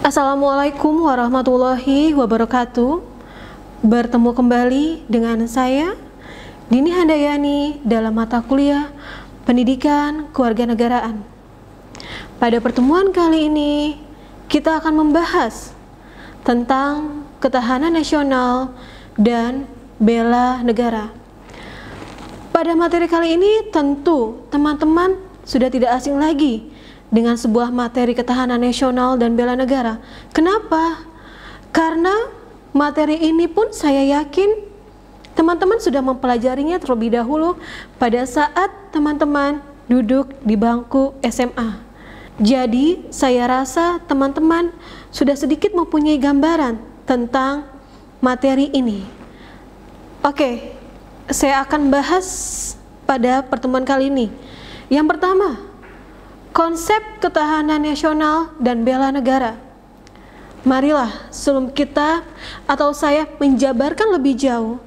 Assalamualaikum warahmatullahi wabarakatuh. Bertemu kembali dengan saya, Dini Handayani, dalam mata kuliah Pendidikan Kewarganegaraan. Pada pertemuan kali ini, kita akan membahas tentang ketahanan nasional dan bela negara. Pada materi kali ini, tentu teman-teman sudah tidak asing lagi dengan sebuah materi ketahanan nasional dan bela negara. Kenapa? Karena materi ini pun saya yakin teman-teman sudah mempelajarinya terlebih dahulu pada saat teman-teman duduk di bangku SMA. Jadi saya rasa teman-teman sudah sedikit mempunyai gambaran tentang materi ini. Oke, saya akan bahas pada pertemuan kali ini. Yang pertama, konsep ketahanan nasional dan bela negara. Marilah sebelum kita atau saya menjabarkan lebih jauh,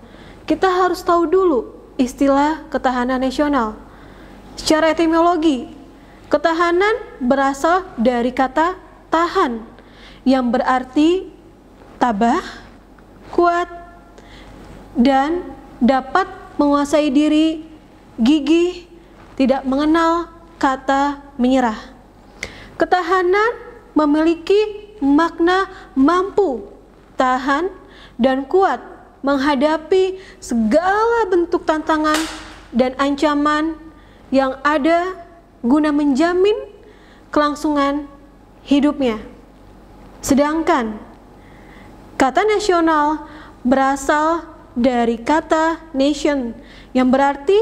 kita harus tahu dulu istilah ketahanan nasional. Secara etimologi, ketahanan berasal dari kata tahan yang berarti tabah, kuat, dan dapat menguasai diri, gigih, tidak mengenal kata menyerah. Ketahanan memiliki makna mampu, tahan, dan kuat menghadapi segala bentuk tantangan dan ancaman yang ada guna menjamin kelangsungan hidupnya. Sedangkan kata nasional berasal dari kata nation yang berarti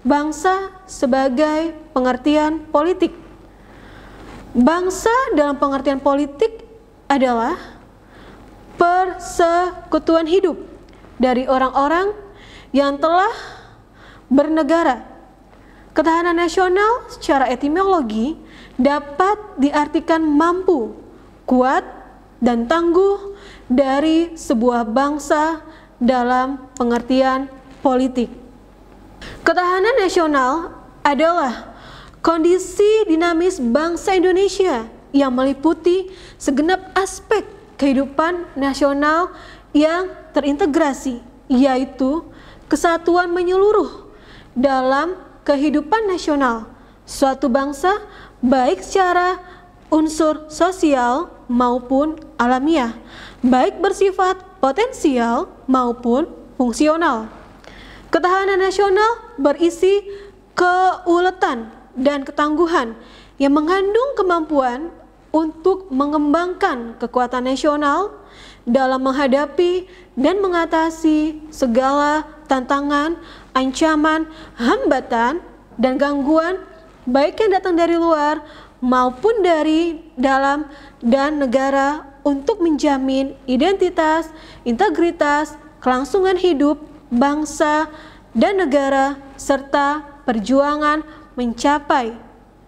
bangsa sebagai pengertian politik. Bangsa dalam pengertian politik adalah persekutuan hidup dari orang-orang yang telah bernegara. Ketahanan nasional secara etimologi dapat diartikan mampu, kuat, dan tangguh dari sebuah bangsa dalam pengertian politik. Ketahanan nasional adalah kondisi dinamis bangsa Indonesia yang meliputi segenap aspek kehidupan nasional yang terintegrasi, yaitu kesatuan menyeluruh dalam kehidupan nasional suatu bangsa, baik secara unsur sosial maupun alamiah, baik bersifat potensial maupun fungsional. Ketahanan nasional berisi keuletan dan ketangguhan yang mengandung kemampuan untuk mengembangkan kekuatan nasional dalam menghadapi dan mengatasi segala tantangan, ancaman, hambatan, dan gangguan baik yang datang dari luar maupun dari dalam dan negara untuk menjamin identitas, integritas, kelangsungan hidup bangsa dan negara serta perjuangan mencapai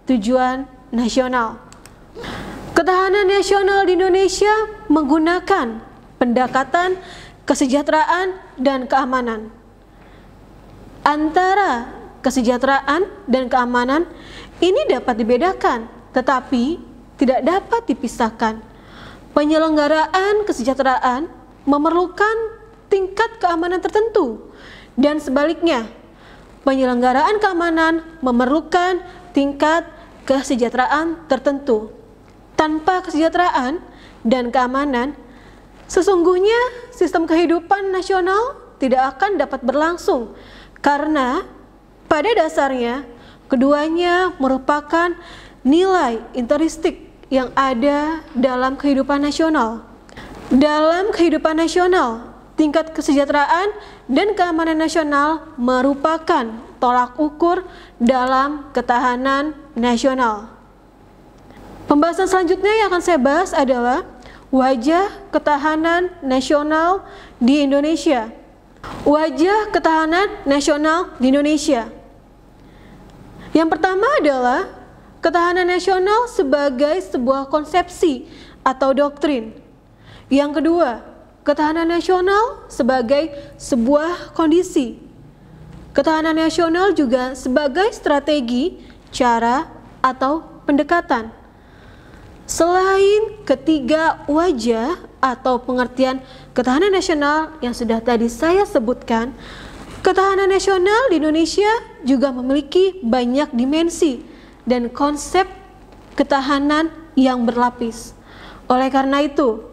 tujuan nasional. Ketahanan nasional di Indonesia menggunakan pendekatan kesejahteraan dan keamanan. Antara kesejahteraan dan keamanan ini dapat dibedakan, tetapi tidak dapat dipisahkan. Penyelenggaraan kesejahteraan memerlukan tingkat keamanan tertentu, dan sebaliknya, penyelenggaraan keamanan memerlukan tingkat kesejahteraan tertentu. Tanpa kesejahteraan dan keamanan, sesungguhnya sistem kehidupan nasional tidak akan dapat berlangsung, karena pada dasarnya keduanya merupakan nilai intrinsik yang ada dalam kehidupan nasional. Dalam kehidupan nasional, tingkat kesejahteraan dan keamanan nasional merupakan tolak ukur dalam ketahanan nasional. Pembahasan selanjutnya yang akan saya bahas adalah wajah ketahanan nasional di Indonesia. Wajah ketahanan nasional di Indonesia. Yang pertama adalah ketahanan nasional sebagai sebuah konsepsi atau doktrin. Yang kedua, ketahanan nasional sebagai sebuah kondisi. Ketahanan nasional juga sebagai strategi, cara, atau pendekatan. Selain ketiga wajah atau pengertian ketahanan nasional yang sudah tadi saya sebutkan, ketahanan nasional di Indonesia juga memiliki banyak dimensi dan konsep ketahanan yang berlapis. Oleh karena itu,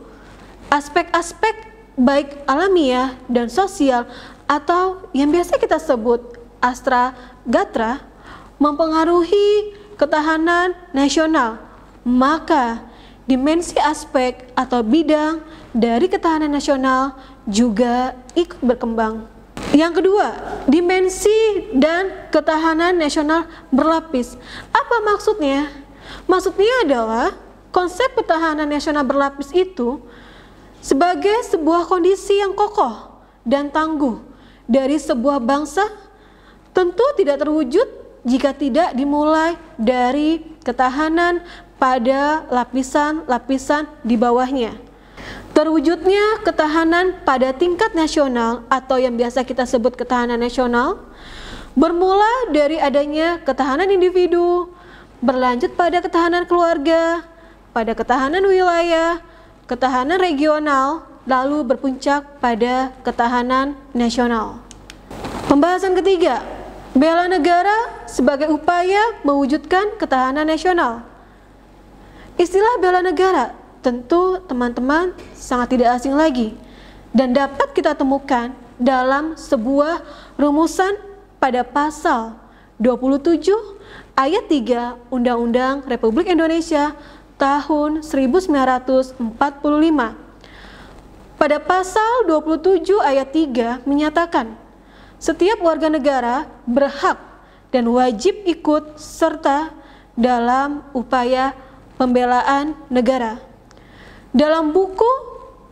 aspek-aspek baik alamiah dan sosial atau yang biasa kita sebut astragatra mempengaruhi ketahanan nasional. Maka dimensi aspek atau bidang dari ketahanan nasional juga ikut berkembang. Yang kedua, dimensi dan ketahanan nasional berlapis. Apa maksudnya? Maksudnya adalah konsep ketahanan nasional berlapis itu sebagai sebuah kondisi yang kokoh dan tangguh dari sebuah bangsa, tentu tidak terwujud jika tidak dimulai dari ketahanan pada lapisan-lapisan di bawahnya. Terwujudnya ketahanan pada tingkat nasional atau yang biasa kita sebut ketahanan nasional bermula dari adanya ketahanan individu, berlanjut pada ketahanan keluarga, pada ketahanan wilayah, ketahanan regional, lalu berpuncak pada ketahanan nasional. Pembahasan ketiga, bela negara sebagai upaya mewujudkan ketahanan nasional. Istilah bela negara tentu teman-teman sangat tidak asing lagi dan dapat kita temukan dalam sebuah rumusan pada pasal 27 ayat 3 Undang-Undang Republik Indonesia tahun 1945. Pada pasal 27 ayat 3 menyatakan, setiap warga negara berhak dan wajib ikut serta dalam upaya pembelaan negara. Dalam buku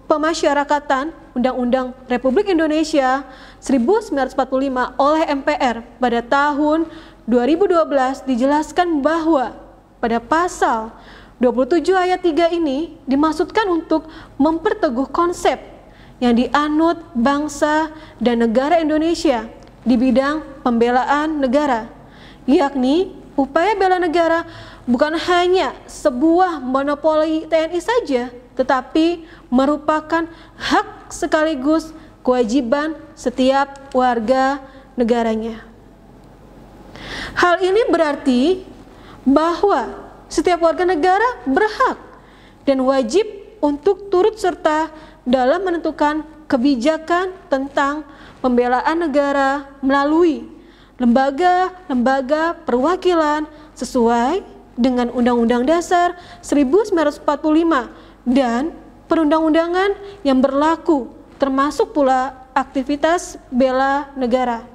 Pemasyarakatan Undang-Undang Republik Indonesia 1945 oleh MPR pada tahun 2012 dijelaskan bahwa pada pasal 27 ayat 3 ini dimaksudkan untuk memperteguh konsep yang dianut bangsa dan negara Indonesia di bidang pembelaan negara, yakni upaya bela negara bukan hanya sebuah monopoli TNI saja, tetapi merupakan hak sekaligus kewajiban setiap warga negaranya. Hal ini berarti bahwa setiap warga negara berhak dan wajib untuk turut serta dalam menentukan kebijakan tentang pembelaan negara melalui lembaga-lembaga perwakilan sesuai dengan Undang-Undang Dasar 1945 dan perundang-undangan yang berlaku, termasuk pula aktivitas bela negara.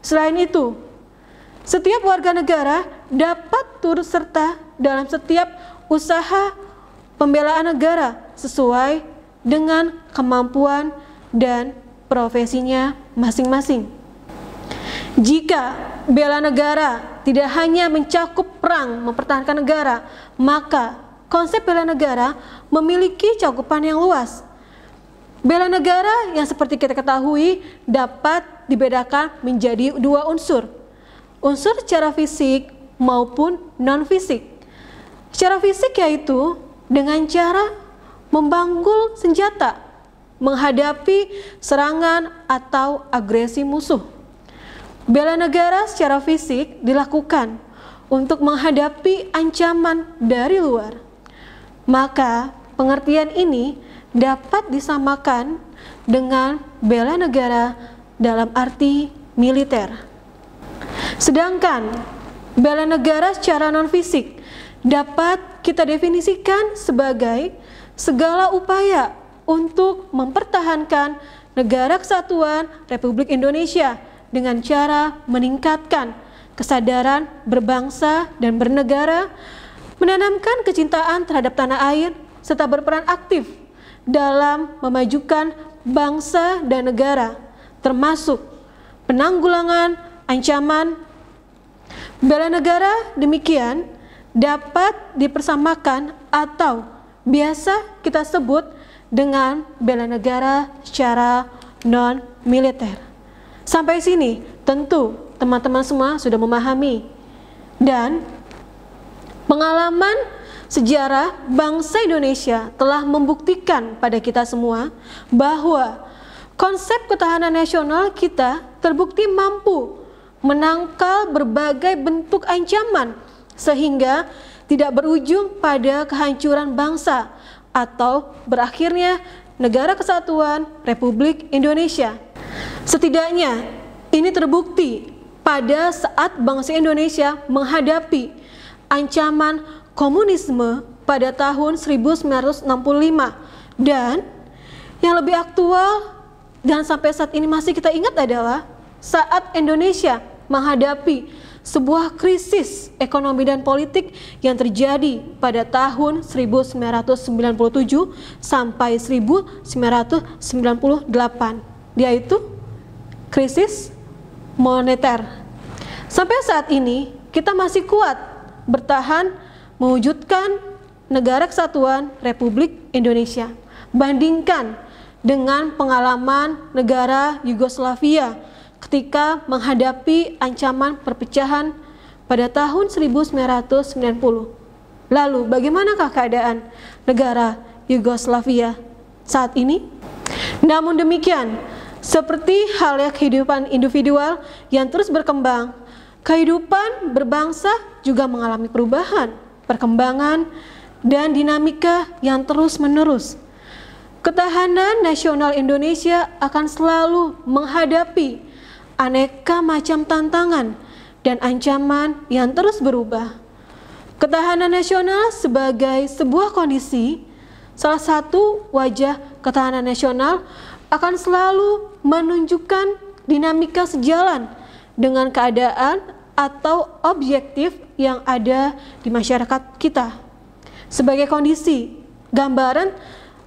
Selain itu, setiap warga negara dapat turut serta dalam setiap usaha pembelaan negara sesuai dengan kemampuan dan profesinya masing-masing. Jika bela negara tidak hanya mencakup perang mempertahankan negara, maka konsep bela negara memiliki cakupan yang luas. Bela negara yang seperti kita ketahui dapat dibedakan menjadi dua unsur. Unsur secara fisik maupun non-fisik. Secara fisik yaitu dengan cara membanggul senjata, menghadapi serangan atau agresi musuh. Bela negara secara fisik dilakukan untuk menghadapi ancaman dari luar. Maka pengertian ini dapat disamakan dengan bela negara dalam arti militer. Sedangkan bela negara secara non-fisik dapat kita definisikan sebagai segala upaya untuk mempertahankan negara kesatuan Republik Indonesia dengan cara meningkatkan kesadaran berbangsa dan bernegara, menanamkan kecintaan terhadap tanah air, serta berperan aktif dalam memajukan bangsa dan negara, termasuk penanggulangan ancaman Bela negara demikian dapat dipersamakan atau biasa kita sebut dengan bela negara secara non-militer. Sampai sini tentu teman-teman semua sudah memahami, dan pengalaman sejarah bangsa Indonesia telah membuktikan pada kita semua bahwa konsep ketahanan nasional kita terbukti mampu menangkal berbagai bentuk ancaman sehingga tidak berujung pada kehancuran bangsa atau berakhirnya Negara Kesatuan Republik Indonesia. Setidaknya ini terbukti pada saat bangsa Indonesia menghadapi ancaman komunisme pada tahun 1965, dan yang lebih aktual dan sampai saat ini masih kita ingat adalah saat Indonesia menghadapi sebuah krisis ekonomi dan politik yang terjadi pada tahun 1997 sampai 1998, yaitu krisis moneter. Sampai saat ini kita masih kuat bertahan mewujudkan Negara Kesatuan Republik Indonesia. Bandingkan dengan pengalaman negara Yugoslavia ketika menghadapi ancaman perpecahan pada tahun 1990. Lalu bagaimanakah keadaan negara Yugoslavia saat ini? Namun demikian, seperti halnya kehidupan individual yang terus berkembang, kehidupan berbangsa juga mengalami perubahan, perkembangan, dan dinamika yang terus-menerus. Ketahanan nasional Indonesia akan selalu menghadapi aneka macam tantangan dan ancaman yang terus berubah. Ketahanan nasional sebagai sebuah kondisi, salah satu wajah ketahanan nasional akan selalu menunjukkan dinamika sejalan dengan keadaan atau objektif yang ada di masyarakat kita. Sebagai kondisi, gambaran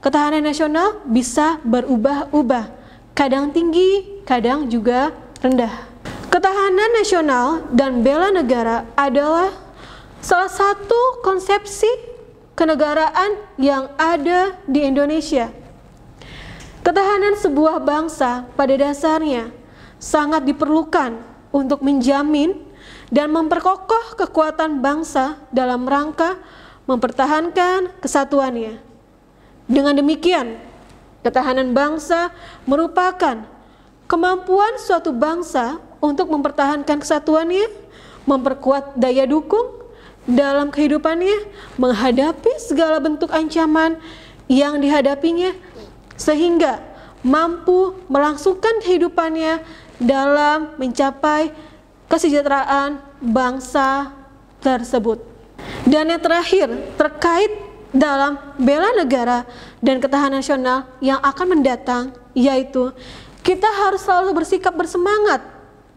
ketahanan nasional bisa berubah-ubah, kadang tinggi, kadang juga rendah. Ketahanan nasional dan bela negara adalah salah satu konsepsi kenegaraan yang ada di Indonesia. Ketahanan sebuah bangsa pada dasarnya sangat diperlukan untuk menjamin dan memperkokoh kekuatan bangsa dalam rangka mempertahankan kesatuannya. Dengan demikian, ketahanan bangsa merupakan kemampuan suatu bangsa untuk mempertahankan kesatuannya, memperkuat daya dukung dalam kehidupannya, menghadapi segala bentuk ancaman yang dihadapinya, sehingga mampu melangsungkan kehidupannya dalam mencapai kesejahteraan bangsa tersebut. Dan yang terakhir, terkait dalam bela negara dan ketahanan nasional yang akan mendatang, yaitu kita harus selalu bersikap bersemangat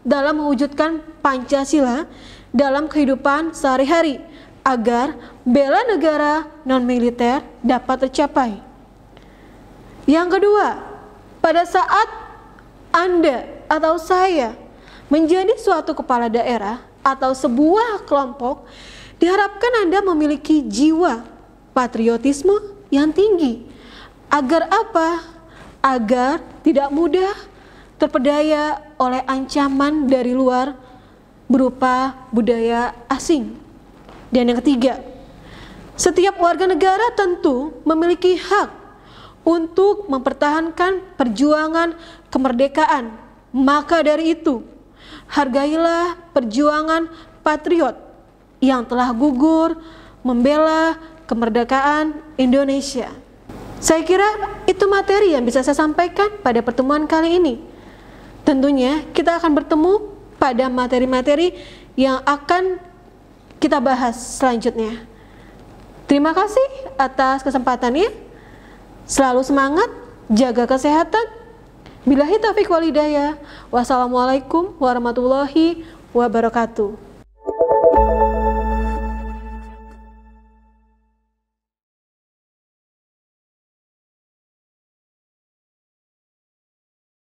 dalam mewujudkan Pancasila dalam kehidupan sehari-hari agar bela negara non-militer dapat tercapai. Yang kedua, pada saat Anda atau saya menjadi suatu kepala daerah atau sebuah kelompok, diharapkan Anda memiliki jiwa patriotisme yang tinggi. Agar apa? Agar tidak mudah terpedaya oleh ancaman dari luar berupa budaya asing. Dan yang ketiga, setiap warga negara tentu memiliki hak untuk mempertahankan perjuangan kemerdekaan. Maka dari itu, hargailah perjuangan patriot yang telah gugur membela kemerdekaan Indonesia. Saya kira itu materi yang bisa saya sampaikan pada pertemuan kali ini. Tentunya kita akan bertemu pada materi-materi yang akan kita bahas selanjutnya. Terima kasih atas kesempatannya. Selalu semangat, jaga kesehatan. Billahi taufiq wal hidayah. Wassalamualaikum warahmatullahi wabarakatuh.